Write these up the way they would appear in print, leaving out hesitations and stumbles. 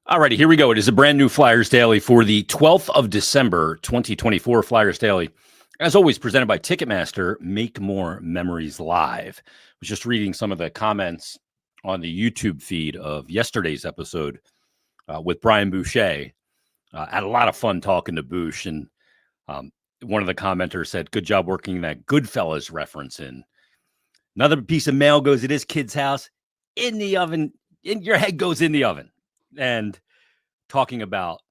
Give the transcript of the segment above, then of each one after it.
All righty, here we go. It is a brand new Flyers Daily for the 12th of December, 2024. Flyers Daily, as always, presented by Ticketmaster. Make more memories live. I was just reading some of the comments on the YouTube feed of yesterday's episode with Brian Boucher. Had a lot of fun talking to Bouch, and one of the commenters said, "Good job working that Goodfellas reference in." Another piece of mail goes, "It is kid's house in the oven. Your head goes in the oven." And talking about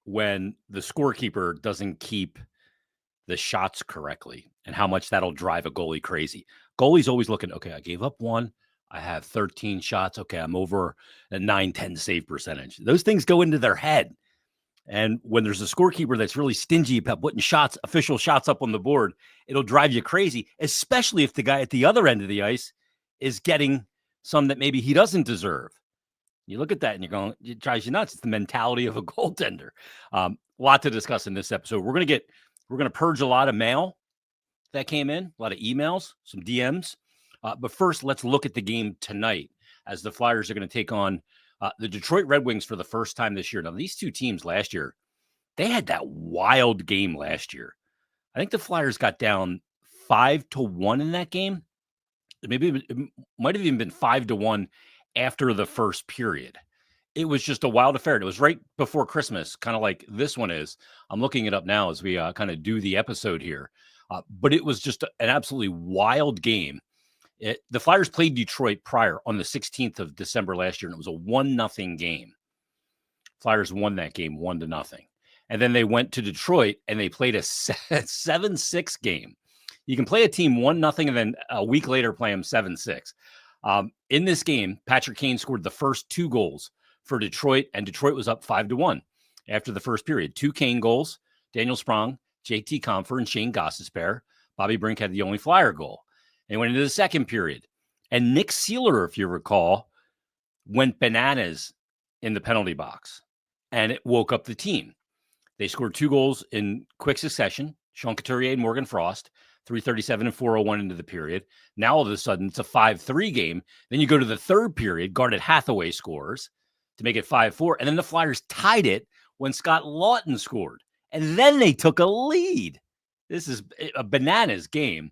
when the scorekeeper doesn't keep the shots correctly and how much that'll drive a goalie crazy. Goalie's always looking, okay, I gave up one. I have 13 shots. Okay, I'm over a 9-10 save percentage. Those things go into their head. And when there's a scorekeeper that's really stingy about putting official shots up on the board, it'll drive you crazy, especially if the guy at the other end of the ice is getting some that maybe he doesn't deserve. You look at that and you're going, it drives you nuts. It's the mentality of a goaltender. A lot to discuss in this episode. We're going to purge a lot of mail that came in, a lot of emails, some DMs. But first, let's look at the game tonight as the Flyers are going to take on the Detroit Red Wings for the first time this year. Now, these two teams last year, they had that wild game last year. I think the Flyers got down 5-1 in that game. Maybe it might have even been 5-1 after the first period. It was just a wild affair. It was right before Christmas, kind of like this one is. I'm looking it up now as we kind of do the episode here. But it was just an absolutely wild game. The Flyers played Detroit prior on the 16th of December last year, and it was a 1-0 game. Flyers won that game 1-0. And then they went to Detroit, and they played a 7-6 game. You can play a team 1-0, and then a week later play them 7-6. In this game, Patrick Kane scored the first two goals for Detroit, and Detroit was up 5-1 after the first period. Two Kane goals, Daniel Sprong, JT Compher, and Shane Gostisbehere. Bobby Brink had the only Flyer goal. And went into the second period. And Nick Seeler, if you recall, went bananas in the penalty box, and it woke up the team. They scored two goals in quick succession, Sean Couturier and Morgan Frost, 3:37 and 4:01 into the period. Now, all of a sudden, it's a 5-3 game. Then you go to the third period, Garnet Hathaway scores to make it 5-4. And then the Flyers tied it when Scott Lawton scored. And then they took a lead. This is a bananas game.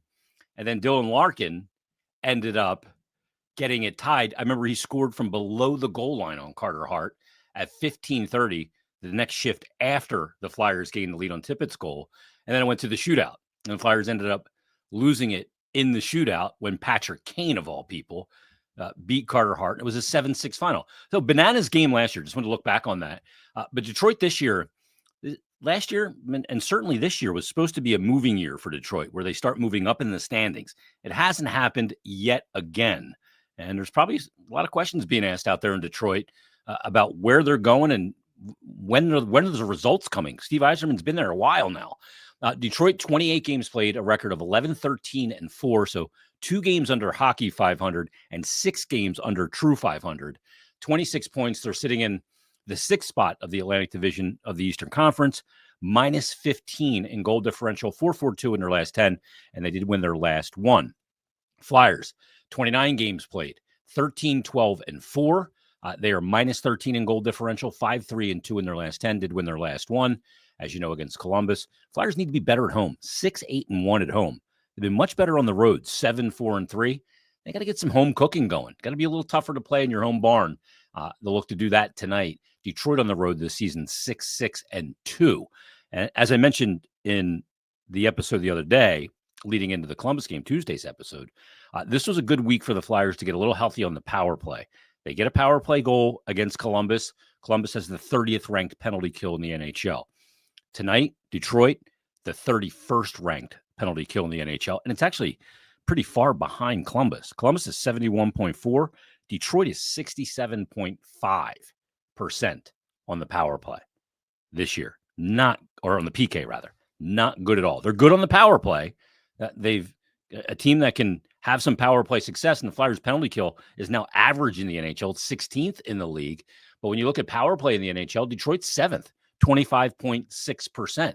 And then Dylan Larkin ended up getting it tied. I remember he scored from below the goal line on Carter Hart at 15:30, the next shift after the Flyers gained the lead on Tippett's goal. And then it went to the shootout. And the Flyers ended up losing it in the shootout when Patrick Kane, of all people, beat Carter Hart. It was a 7-6 final. So bananas game last year. Just wanted to look back on that. But Detroit this year, last year, and certainly this year, was supposed to be a moving year for Detroit, where they start moving up in the standings. It hasn't happened yet again. And there's probably a lot of questions being asked out there in Detroit about where they're going and when are the results coming. Steve Yzerman's been there a while now. Detroit, 28 games played, a record of 11-13-4. So 2 games under hockey 500 and 6 games under true 500. 26 points. They're sitting in the 6th spot of the Atlantic Division of the Eastern Conference, minus 15 in goal differential, 4-4-2 in their last 10, and they did win their last one. Flyers, 29 games played, 13-12-4. They are minus 13 in goal differential, 5-3-2 in their last 10, did win their last one, as you know, against Columbus. Flyers need to be better at home, 6-8-1 at home. They've been much better on the road, 7-4-3. They got to get some home cooking going. Got to be a little tougher to play in your home barn. They'll look to do that tonight. Detroit on the road this season, 6-6-2. And as I mentioned in the episode the other day, leading into the Columbus game, Tuesday's episode, this was a good week for the Flyers to get a little healthy on the power play. They get a power play goal against Columbus. Columbus has the 30th ranked penalty kill in the NHL. Tonight, Detroit, the 31st ranked penalty kill in the NHL. And it's actually pretty far behind Columbus. Columbus is 71.4. Detroit is 67.5% on the power play this year. Or on the PK rather. Not good at all. They're good on the power play. They've a team that can have some power play success, and the Flyers penalty kill is now average in the NHL. It's 16th in the league. But when you look at power play in the NHL, Detroit's 7th, 25.6%.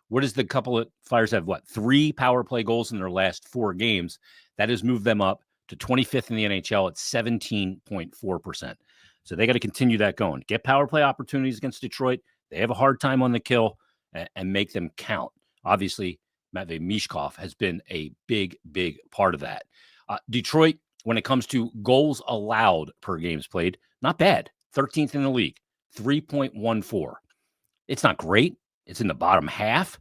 What is the couple of Flyers have? 3 power play goals in their last 4 games. That has moved them up to 25th in the NHL at 17.4%. So they got to continue that going. Get power play opportunities against Detroit. They have a hard time on the kill and make them count. Obviously, Matvei Mishkov has been a big, big part of that. Detroit, when it comes to goals allowed per games played, not bad. 13th in the league, 3.14. It's not great. It's in the bottom half,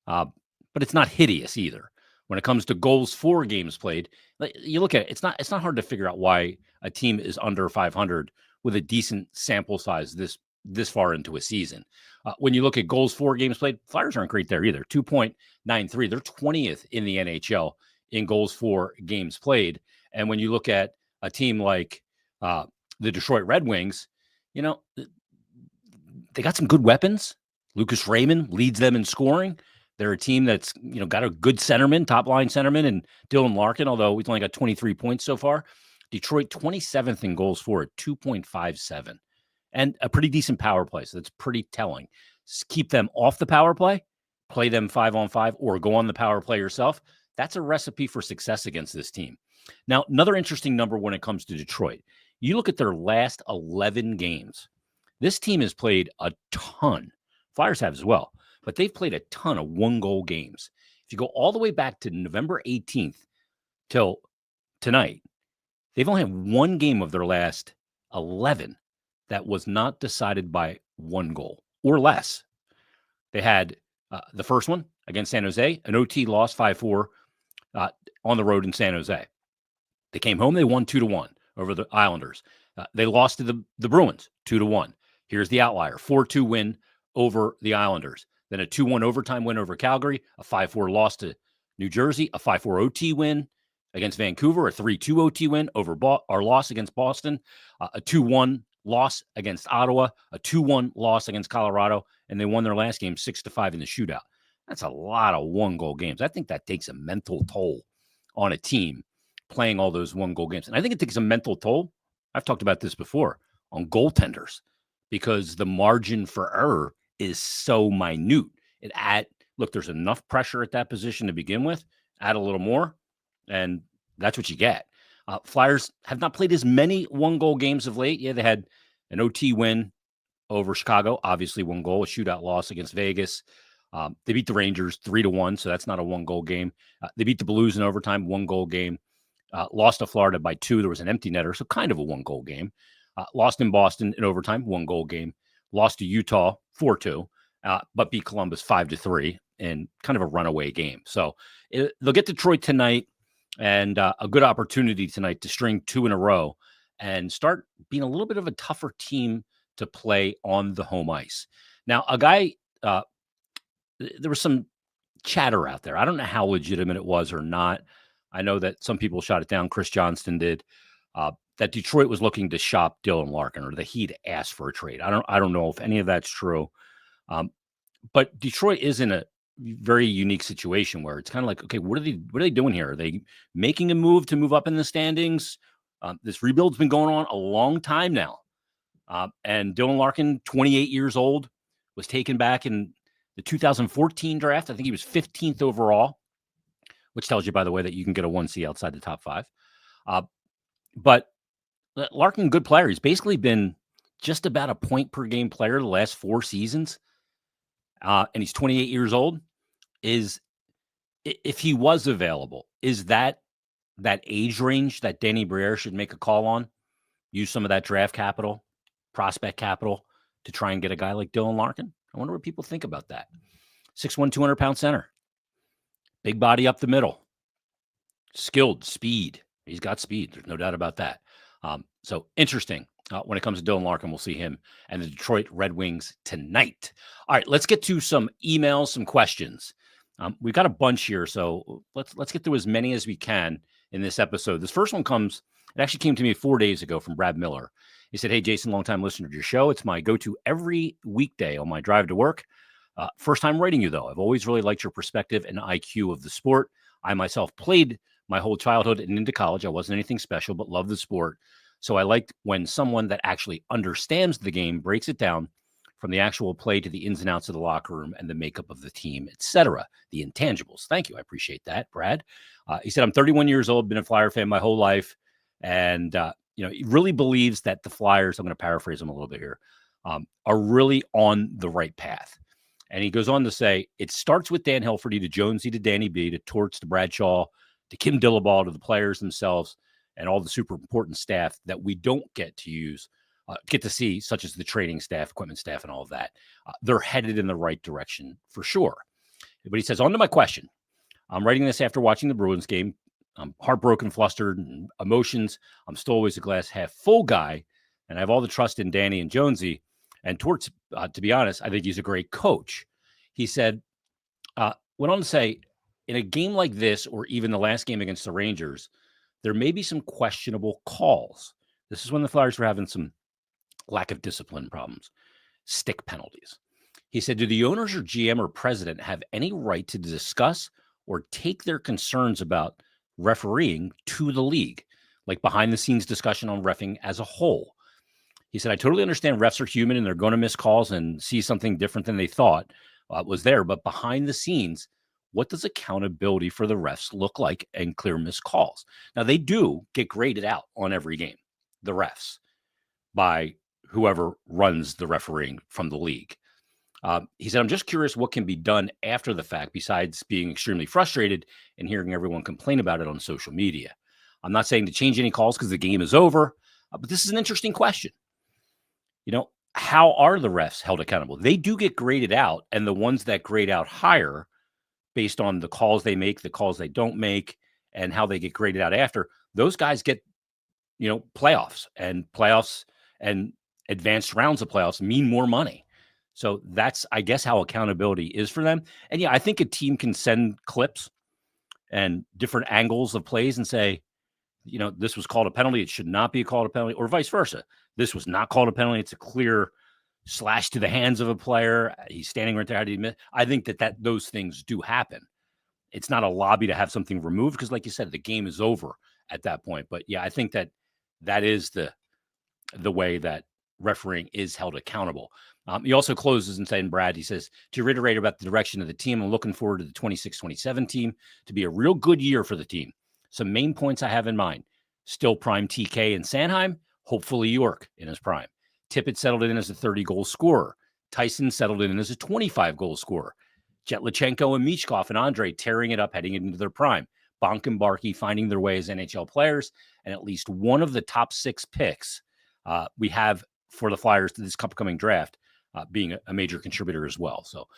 but it's not hideous either. When it comes to goals for games played, you look at it, it's not hard to figure out why a team is under 500 with a decent sample size this far into a season. When you look at goals for games played, Flyers aren't great there either. 2.93. They're 20th in the NHL in goals for games played. And when you look at a team like the Detroit Red Wings, they got some good weapons. Lucas Raymond leads them in scoring. They're a team that's got a good centerman, top line centerman, and Dylan Larkin, although he's only got 23 points so far. Detroit 27th in goals for at 2.57. And a pretty decent power play. So that's pretty telling. Just keep them off the power play, play them 5-on-5, or go on the power play yourself. That's a recipe for success against this team. Now, another interesting number when it comes to Detroit. You look at their last 11 games. This team has played a ton. Flyers have as well. But they've played a ton of one-goal games. If you go all the way back to November 18th till tonight, they've only had one game of their last 11 that was not decided by one goal or less. They had the first one against San Jose, an OT loss 5-4 on the road in San Jose. They came home, they won 2-1 over the Islanders. They lost to the Bruins 2-1. Here's the outlier, 4-2 win over the Islanders. Then a 2-1 overtime win over Calgary, a 5-4 loss to New Jersey, a 5-4 OT win against Vancouver, a 3-2 OT win over our loss against Boston, a 2-1 loss against Ottawa, a 2-1 loss against Colorado, and they won their last game 6-5 in the shootout. That's a lot of one-goal games. I think that takes a mental toll on a team playing all those one-goal games. And I think it takes a mental toll, I've talked about this before, on goaltenders because the margin for error is so minute. Look, there's enough pressure at that position to begin with. Add a little more, and that's what you get. Flyers have not played as many one-goal games of late. Yeah, they had an OT win over Chicago, obviously one goal, a shootout loss against Vegas. They beat the Rangers 3-1, so that's not a one-goal game. They beat the Blues in overtime, one-goal game. Lost to Florida by 2. There was an empty netter, so kind of a one-goal game. Lost in Boston in overtime, one-goal game. Lost to Utah 4-2, but beat Columbus 5-3 in kind of a runaway game. So they'll get Detroit tonight, and a good opportunity tonight to string 2 in a row and start being a little bit of a tougher team to play on the home ice. Now, a guy, there was some chatter out there. I don't know how legitimate it was or not. I know that some people shot it down. Chris Johnston did. That Detroit was looking to shop Dylan Larkin, or that he'd asked for a trade. I don't know if any of that's true. But Detroit is in a very unique situation where it's kind of like, okay, what are they doing here? Are they making a move to move up in the standings? This rebuild's been going on a long time now. And Dylan Larkin, 28 years old, was taken back in the 2014 draft. I think he was 15th overall, which tells you, by the way, that you can get a 1C outside the top 5. But Larkin, good player. He's basically been just about a point per game player the last 4 seasons. And he's 28 years old. If he was available, is that age range that Danny Briere should make a call on? Use some of that draft capital, prospect capital to try and get a guy like Dylan Larkin? I wonder what people think about that. 6'1", 200-pound center. Big body up the middle. Skilled, speed. He's got speed. There's no doubt about that. So interesting. When it comes to Dylan Larkin, we'll see him and the Detroit Red Wings tonight. All right, let's get to some emails, some questions. We've got a bunch here, so let's get through as many as we can in this episode. This first one it actually came to me 4 days ago from Brad Miller. He said, "Hey, Jason, longtime listener to your show. It's my go-to every weekday on my drive to work. First time writing you, though. I've always really liked your perspective and IQ of the sport. I myself played my whole childhood and into college. I wasn't anything special, but loved the sport. So I liked when someone that actually understands the game breaks it down from the actual play to the ins and outs of the locker room and the makeup of the team, etc. The intangibles." Thank you. I appreciate that, Brad. He said, "I'm 31 years old, been a Flyer fan my whole life. And he really believes that the Flyers, I'm going to paraphrase him a little bit here, are really on the right path. And he goes on to say, it starts with Dan Hilferty to Jonesy to Danny B to Torts to Bradshaw to Kim Dillabaugh to the players themselves and all the super important staff that we don't get to see, such as the training staff, equipment staff, and all of that. They're headed in the right direction for sure. But he says, on to my question. I'm writing this after watching the Bruins game. I'm heartbroken, flustered, and emotions. I'm still always a glass half full guy, and I have all the trust in Danny and Jonesy. And Torts, to be honest, I think he's a great coach. He said, went on to say, in a game like this, or even the last game against the Rangers, there may be some questionable calls. This is when the Flyers were having some lack of discipline problems, stick penalties. He said, do the owners or GM or president have any right to discuss or take their concerns about refereeing to the league, like behind the scenes discussion on reffing as a whole? He said, I totally understand refs are human and they're going to miss calls and see something different than they thought was there. But behind the scenes, what does accountability for the refs look like and clear missed calls? Now, they do get graded out on every game, the refs, by whoever runs the refereeing from the league. He said, I'm just curious what can be done after the fact besides being extremely frustrated and hearing everyone complain about it on social media. I'm not saying to change any calls because the game is over, but this is an interesting question. How are the refs held accountable? They do get graded out, and the ones that grade out higher based on the calls they make, the calls they don't make, and how they get graded out after, those guys get, playoffs and advanced rounds of playoffs mean more money. So that's, I guess, how accountability is for them. And yeah, I think a team can send clips and different angles of plays and say, this was called a penalty. It should not be called a penalty, or vice versa. This was not called a penalty. It's a clear slash to the hands of a player. He's standing right there. How did he miss? I think that those things do happen. It's not a lobby to have something removed because, like you said, the game is over at that point. But yeah, I think that is the way that refereeing is held accountable. He also closes and saying, Brad, he says, to reiterate about the direction of the team, I'm looking forward to the 26-27 team to be a real good year for the team. Some main points I have in mind: still prime TK and Sanheim, hopefully York in his prime. Tippett settled in as a 30-goal scorer. Tyson settled in as a 25-goal scorer. Jetlachenko and Michkov and Andre tearing it up heading into their prime. Bonk and Barkey finding their way as NHL players, and at least one of the top 6 picks we have for the Flyers to this upcoming draft being a major contributor as well. So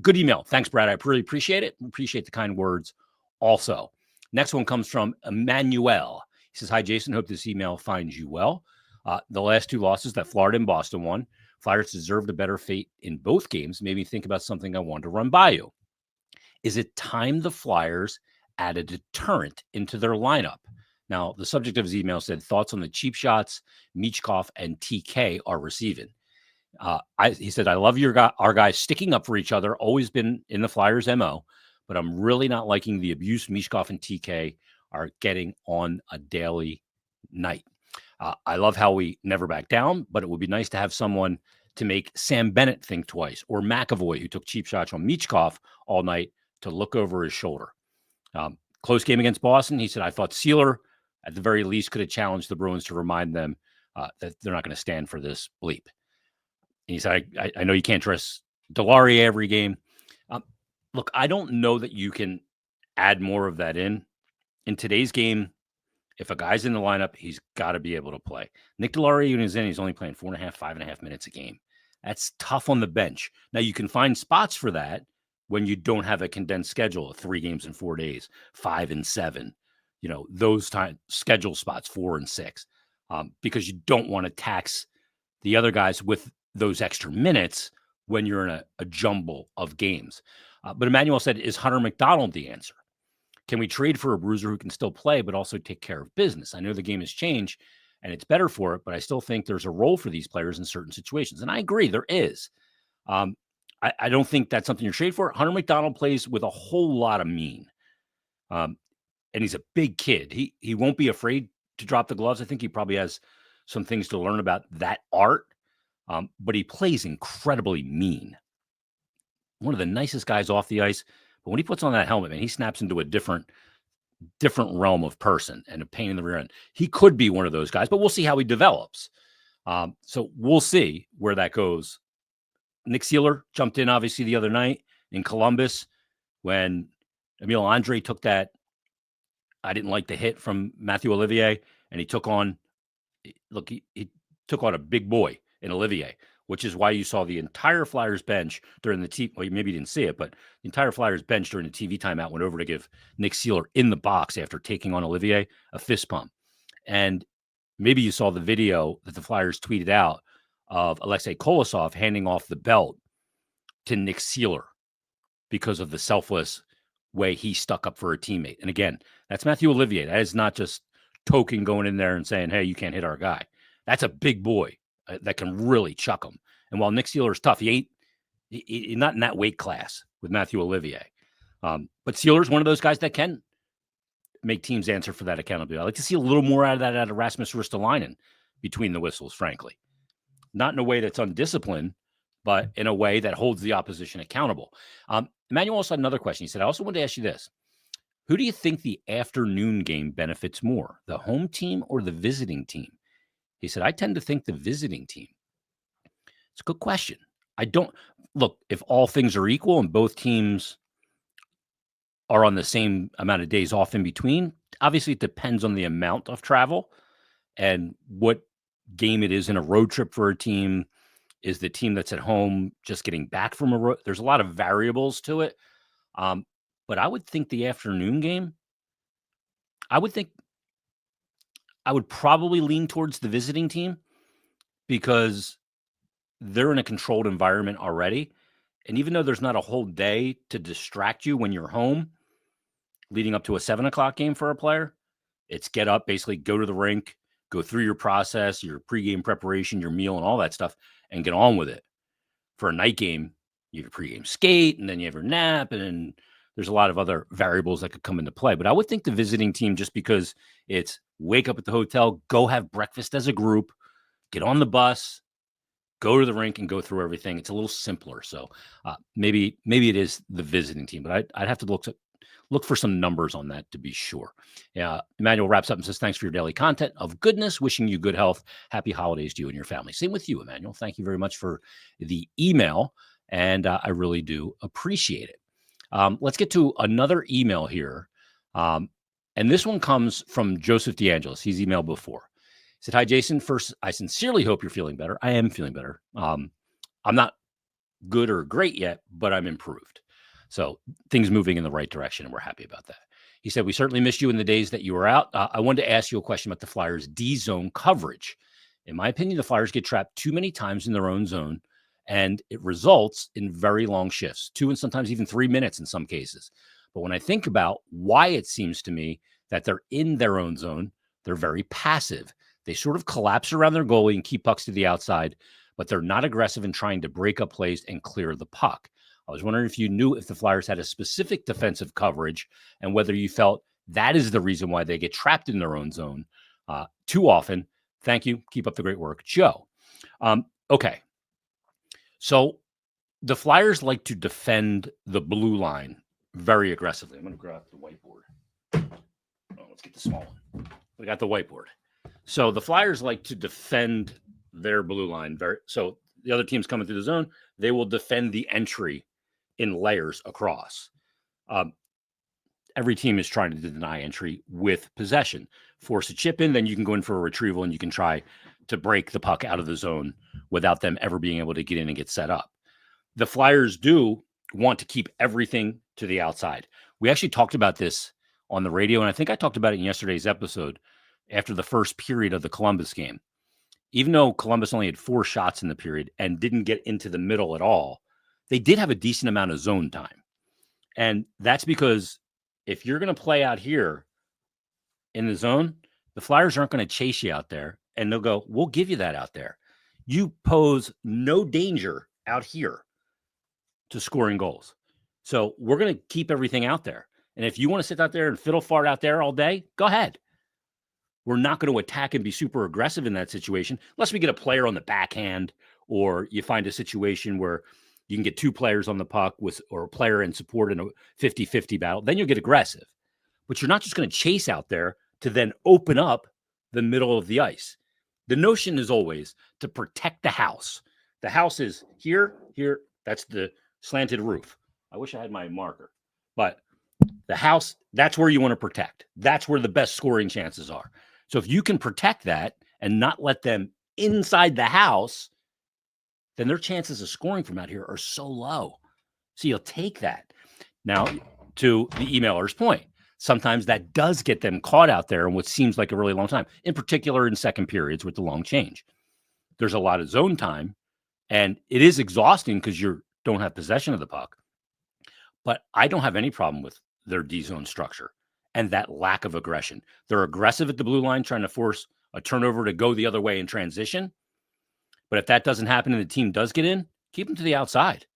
good email. Thanks, Brad. I really appreciate it. Appreciate the kind words also. Next one comes from Emmanuel. He says, hi, Jason. Hope this email finds you well. The last 2 losses that Florida and Boston won, Flyers deserved a better fate in both games. Made me think about something I wanted to run by you. Is it time the Flyers add a deterrent into their lineup? Now, the subject of his email said, thoughts on the cheap shots Michkov and TK are receiving. He said, I love our guys sticking up for each other, always been in the Flyers' MO, but I'm really not liking the abuse Michkov and TK are getting on a daily night. I love how we never back down, but it would be nice to have someone to make Sam Bennett think twice, or McAvoy, who took cheap shots on Michkov all night, to look over his shoulder. Close game against Boston. He said, I thought Sealer, at the very least, could have challenged the Bruins to remind them that they're not going to stand for this bleep. And he said, I know you can't trust Delarier every game. Look, I don't know that you can add more of that in. In today's game, if a guy's in the lineup, he's got to be able to play. Nick Delarier, when he's in, he's only playing 5.5 minutes a game. That's tough on the bench. Now, you can find spots for that when you don't have a condensed schedule of 3 games in 4 days, 5 and 7, those time schedule spots, 4 and 6, because you don't want to tax the other guys with those extra minutes when you're in a jumble of games. But Emmanuel said, is Hunter McDonald the answer? Can we trade for a bruiser who can still play, but also take care of business? I know the game has changed and it's better for it, but I still think there's a role for these players in certain situations. And I agree, there is. I don't think that's something you're trading for. Hunter McDonald plays with a whole lot of mean. And he's a big kid. He won't be afraid to drop the gloves. I think he probably has some things to learn about that art. But he plays incredibly mean. One of the nicest guys off the ice. But when he puts on that helmet, man, he snaps into a different different realm of person and a pain in the rear end. He could be one of those guys, but we'll see how he develops. So we'll see where that goes. Nick Seeler jumped in, obviously, the other night in Columbus when Emil Andre took that. I didn't like the hit from Matthew Olivier, and he took on, he took on a big boy in Olivier, which is why you saw the entire Flyers bench during the well, maybe you didn't see it, but the entire Flyers bench during the TV timeout went over to give Nick Seeler in the box after taking on Olivier a fist pump. And maybe you saw the video that the Flyers tweeted out of Alexei Kolosov handing off the belt to Nick Seeler because of the selfless way he stuck up for a teammate. And again, that's Matthew Olivier. That is not just token going in there and saying, hey, you can't hit our guy. That's a big boy that can really chuck him. And while Nick Seeler is tough, he's not in that weight class with Matthew Olivier. But Seeler's one of those guys that can make teams answer for that accountability. I'd like to see a little more out of that out of Rasmus Ristolainen between the whistles, frankly. Not in a way that's undisciplined, but in a way that holds the opposition accountable. Emmanuel also had another question. He said, I also wanted to ask you this. Who do you think the afternoon game benefits more, the home team or the visiting team? He said, I tend to think the visiting team. It's a good question. I don't look, if all things are equal and both teams are on the same amount of days off in between, obviously it depends on the amount of travel and what game it is in a road trip for a team. Is the team that's at home just getting back from a road? There's a lot of variables to it. But I would think the afternoon game, I would probably lean towards the visiting team because they're in a controlled environment already. And even though there's not a whole day to distract you when you're home, leading up to a 7:00 game for a player, it's get up, basically go to the rink, go through your process, your pregame preparation, your meal, and all that stuff, and get on with it. For a night game, you have a pregame skate, and then you have your nap, and there's a lot of other variables that could come into play. But I would think the visiting team, just because it's wake up at the hotel, go have breakfast as a group, get on the bus, go to the rink, and go through everything. It's a little simpler. So maybe it is the visiting team, but I'd have to look for some numbers on that to be sure. Emmanuel wraps up and says, thanks for your daily content of goodness. Wishing you good health. Happy holidays to you and your family. Same with you, Emmanuel. Thank you very much for the email, and I really do appreciate it. Let's get to another email here. And this one comes from Joseph DeAngelis. He's emailed before. He said, hi, Jason. First, I sincerely hope you're feeling better. I am feeling better. I'm not good or great yet, but I'm improved. So things moving in the right direction, and we're happy about that. He said, we certainly missed you in the days that you were out. I wanted to ask you a question about the Flyers' D-zone coverage. In my opinion, the Flyers get trapped too many times in their own zone, and it results in very long shifts, 2 and sometimes even 3 minutes in some cases. But when I think about why it seems to me that they're in their own zone, they're very passive. They sort of collapse around their goalie and keep pucks to the outside, but they're not aggressive in trying to break up plays and clear the puck. I was wondering if you knew if the Flyers had a specific defensive coverage and whether you felt that is the reason why they get trapped in their own zone too often. Thank you. Keep up the great work, Joe. Okay. So the Flyers like to defend the blue line very aggressively. I'm going to grab the whiteboard. Let's get the small one. We got the whiteboard. So the Flyers like to defend their blue line. So the other team's coming through the zone. They will defend the entry in layers across. Every team is trying to deny entry with possession. Force a chip in, then you can go in for a retrieval and you can try to break the puck out of the zone without them ever being able to get in and get set up. The Flyers do want to keep everything to the outside. We actually talked about this on the radio, and I think I talked about it in yesterday's episode after the first period of the Columbus game. Even though Columbus only had 4 shots in the period and didn't get into the middle at all, they did have a decent amount of zone time. And that's because if you're going to play out here in the zone, the Flyers aren't going to chase you out there, and they'll go, we'll give you that out there. You pose no danger out here to scoring goals. So we're going to keep everything out there. And if you want to sit out there and fiddle fart out there all day, go ahead. We're not going to attack and be super aggressive in that situation unless we get a player on the backhand or you find a situation where you can get 2 players on the puck or a player in support in a 50-50 battle. Then you'll get aggressive. but you're not just going to chase out there to then open up the middle of the ice. The notion is always to protect the house. The house is here, here. That's the slanted roof. I wish I had my marker, but the house, that's where you want to protect. That's where the best scoring chances are. So if you can protect that and not let them inside the house, then their chances of scoring from out here are so low. So you'll take that. Now, to the emailer's point, sometimes that does get them caught out there in what seems like a really long time, in particular in second periods with the long change. There's a lot of zone time, and it is exhausting because you don't have possession of the puck. But I don't have any problem with their D-zone structure and that lack of aggression. They're aggressive at the blue line, trying to force a turnover to go the other way in transition. But if that doesn't happen and the team does get in, keep them to the outside.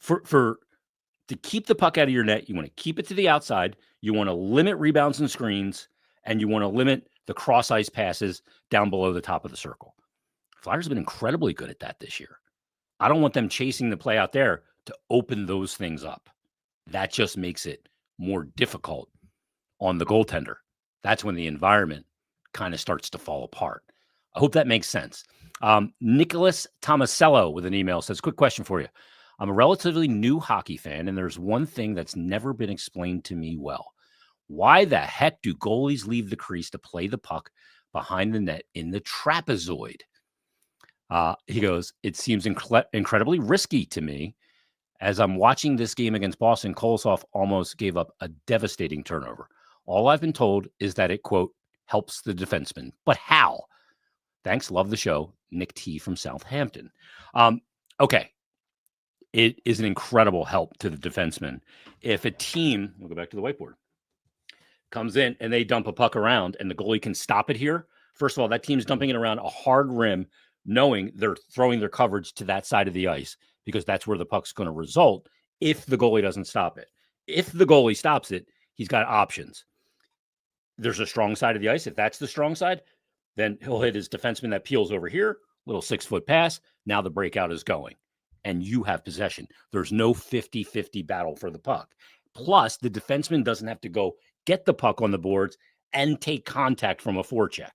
To keep the puck out of your net, you want to keep it to the outside. You want to limit rebounds and screens, and you want to limit the cross ice passes down below the top of the circle. Flyers have been incredibly good at that this year. I don't want them chasing the play out there to open those things up. That just makes it more difficult on the goaltender. That's when the environment kind of starts to fall apart. I hope that makes sense. Nicholas Tomasello with an email says, quick question for you. I'm a relatively new hockey fan, and there's one thing that's never been explained to me well. Why the heck do goalies leave the crease to play the puck behind the net in the trapezoid? He goes, it seems incredibly risky to me. As I'm watching this game against Boston, Kolosov almost gave up a devastating turnover. All I've been told is that it, quote, helps the defenseman. But how? Thanks. Love the show. Nick T from Southampton. Okay. It is an incredible help to the defenseman. If a team, we'll go back to the whiteboard, comes in and they dump a puck around and the goalie can stop it here. First of all, that team's dumping it around a hard rim, knowing they're throwing their coverage to that side of the ice because that's where the puck's going to result if the goalie doesn't stop it. If the goalie stops it, he's got options. There's a strong side of the ice. If that's the strong side, then he'll hit his defenseman that peels over here, little 6-foot pass. Now the breakout is going. And you have possession. There's no 50-50 battle for the puck. Plus, the defenseman doesn't have to go get the puck on the boards and take contact from a forecheck.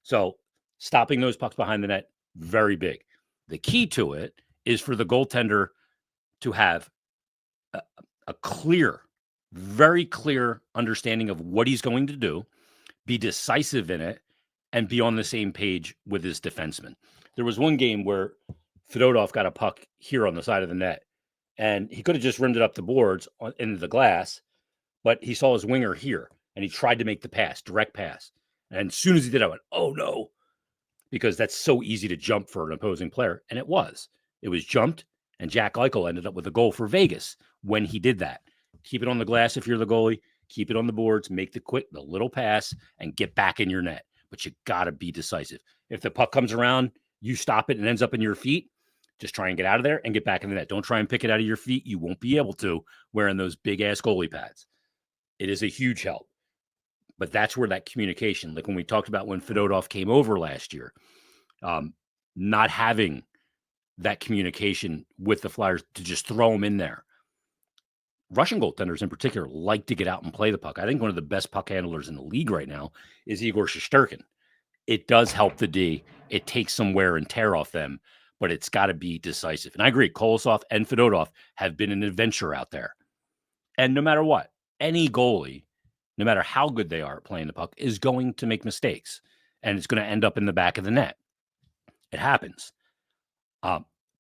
So stopping those pucks behind the net, very big. The key to it is for the goaltender to have a clear, very clear understanding of what he's going to do, be decisive in it, and be on the same page with his defenseman. There was one game where Fedotov got a puck here on the side of the net, and he could have just rimmed it up the boards into the glass, but he saw his winger here, and he tried to make the pass, direct pass. And as soon as he did, I went, oh, no, because that's so easy to jump for an opposing player. And it was. It was jumped, and Jack Eichel ended up with a goal for Vegas when he did that. Keep it on the glass if you're the goalie. Keep it on the boards. Make the little pass, and get back in your net. But you got to be decisive. If the puck comes around, you stop it and ends up in your feet, just try and get out of there and get back in the net. Don't try and pick it out of your feet. You won't be able to wearing those big-ass goalie pads. It is a huge help. But that's where that communication, like when we talked about when Fedotov came over last year, not having that communication with the Flyers to just throw them in there. Russian goaltenders in particular like to get out and play the puck. I think one of the best puck handlers in the league right now is Igor Shesterkin. It does help the D. It takes some wear and tear off them, but it's got to be decisive. And I agree, Kolosov and Fedotov have been an adventure out there. And no matter what, any goalie, no matter how good they are at playing the puck, is going to make mistakes. And it's going to end up in the back of the net. It happens.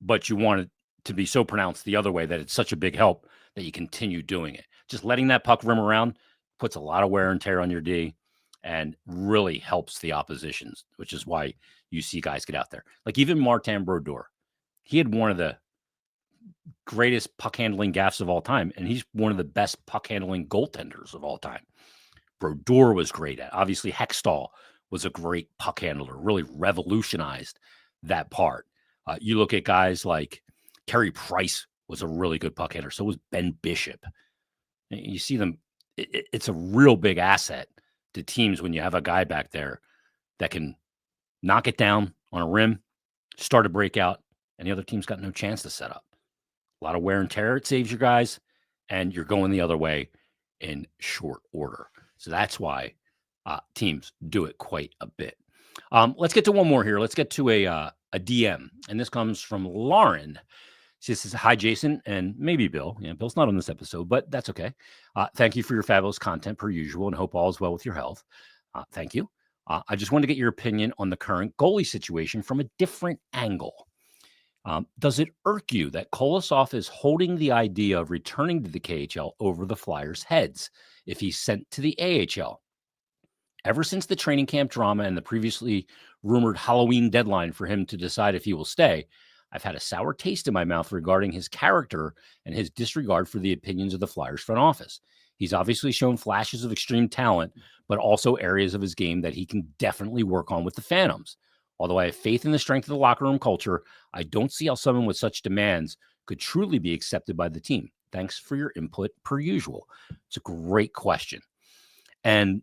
But you want it to be so pronounced the other way that it's such a big help that you continue doing it. Just letting that puck rim around puts a lot of wear and tear on your D and really helps the oppositions, which is why you see guys get out there. Like even Martin Brodeur, he had one of the greatest puck handling gaffes of all time, and he's one of the best puck handling goaltenders of all time. Brodeur was great at. Obviously, Hextall was a great puck handler, really revolutionized that part. You look at guys like Carey Price was a really good puck handler. So was Ben Bishop. You see them. It's a real big asset to teams when you have a guy back there that can knock it down on a rim, start a breakout, and the other team's got no chance to set up. A lot of wear and tear. It saves your guys, and you're going the other way. in short order. So that's why teams do it quite a bit. Let's get to one more here. Let's get to a DM, and this comes from Lauren. She says, "Hi, Jason, and maybe Bill. Yeah, Bill's not on this episode, but that's okay. Thank you for your fabulous content per usual, and hope all is well with your health. Thank you. I just wanted to get your opinion on the current goalie situation from a different angle. Does it irk you that Kolosov is holding the idea of returning to the KHL over the Flyers' heads if he's sent to the AHL? Ever since the training camp drama and the previously rumored Halloween deadline for him to decide if he will stay, I've had a sour taste in my mouth regarding his character and his disregard for the opinions of the Flyers front office. He's obviously shown flashes of extreme talent, but also areas of his game that he can definitely work on with the Phantoms. Although I have faith in the strength of the locker room culture, I don't see how someone with such demands could truly be accepted by the team. Thanks for your input per usual." It's a great question. And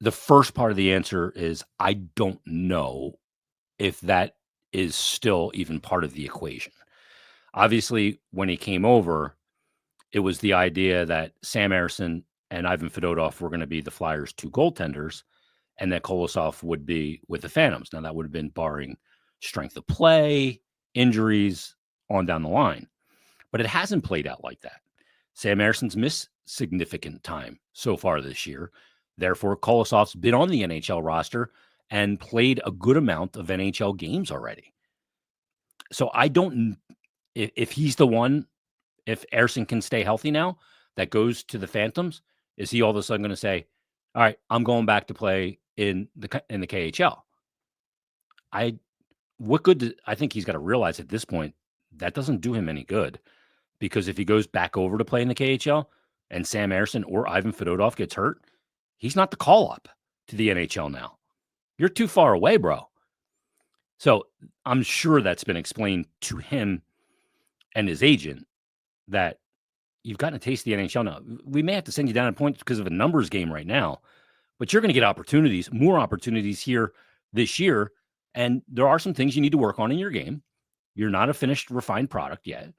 the first part of the answer is I don't know if that is still even part of the equation. Obviously, when he came over, it was the idea that Sam Ersson and Ivan Fedotov were going to be the Flyers' two goaltenders, and that Kolosov would be with the Phantoms. Now, that would have been barring strength of play, injuries, on down the line. But it hasn't played out like that. Sam Ersson's missed significant time so far this year. Therefore, Kolosov's been on the NHL roster and played a good amount of NHL games already. So I don't, if he's the one, if Ersson can stay healthy now, that goes to the Phantoms, is he all of a sudden going to say, all right, I'm going back to play in the KHL? What good I think he's got to realize at this point, that doesn't do him any good, because if he goes back over to play in the KHL and Sam Ersson or Ivan Fedotov gets hurt, he's not the call up to the NHL now. You're too far away, bro. So I'm sure that's been explained to him and his agent that you've gotten a taste of the NHL now. We may have to send you down a point because of a numbers game right now, but you're going to get opportunities, more opportunities here this year. And there are some things you need to work on in your game. You're not a finished, refined product yet,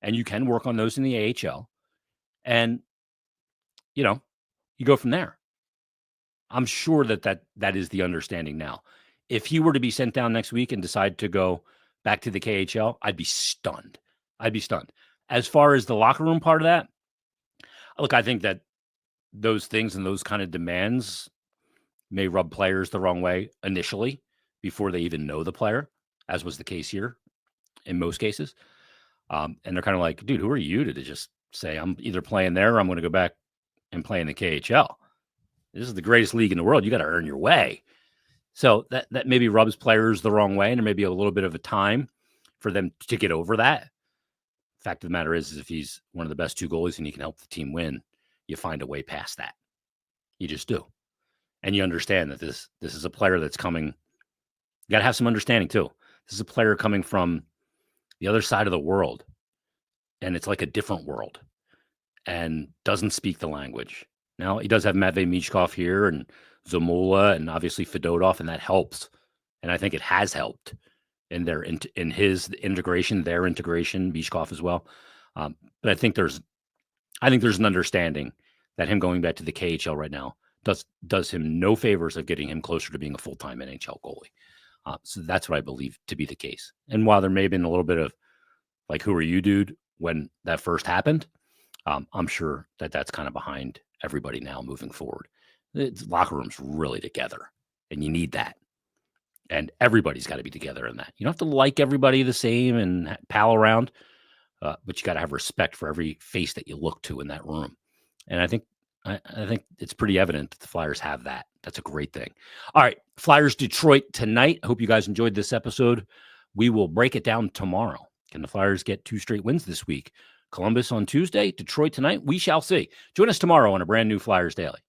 and you can work on those in the AHL. And, you go from there. I'm sure that is the understanding now. If he were to be sent down next week and decide to go back to the KHL, I'd be stunned. As far as the locker room part of that, look, I think that those things and those kind of demands may rub players the wrong way initially before they even know the player, as was the case here in most cases. And they're kind of like, dude, who are you to just say I'm either playing there or I'm going to go back and play in the KHL? This is the greatest league in the world. You got to earn your way. So that maybe rubs players the wrong way, and there may be a little bit of a time for them to get over that. Fact of the matter is if he's one of the best two goalies and he can help the team win, you find a way past that. You just do. And you understand that this is a player that's coming. You got to have some understanding too. This is a player coming from the other side of the world, and it's like a different world, and doesn't speak the language. Now, he does have Matvei Michkov here and Zamula and obviously Fedotov, and that helps. And I think it has helped in their in his integration, their integration, Michkov as well. But I think there's an understanding that him going back to the KHL right now does him no favors of getting him closer to being a full-time NHL goalie. So that's what I believe to be the case. And while there may have been a little bit of like, who are you, dude, when that first happened, I'm sure that's kind of behind everybody now moving forward. The locker room's really together, and you need that. And everybody's got to be together in that. You don't have to like everybody the same and pal around, but you got to have respect for every face that you look to in that room. And I think it's pretty evident that the Flyers have that. That's a great thing. All right, Flyers Detroit tonight. I hope you guys enjoyed this episode. We will break it down tomorrow. Can the Flyers get 2 straight wins this week? Columbus on Tuesday, Detroit tonight. We shall see. Join us tomorrow on a brand new Flyers Daily.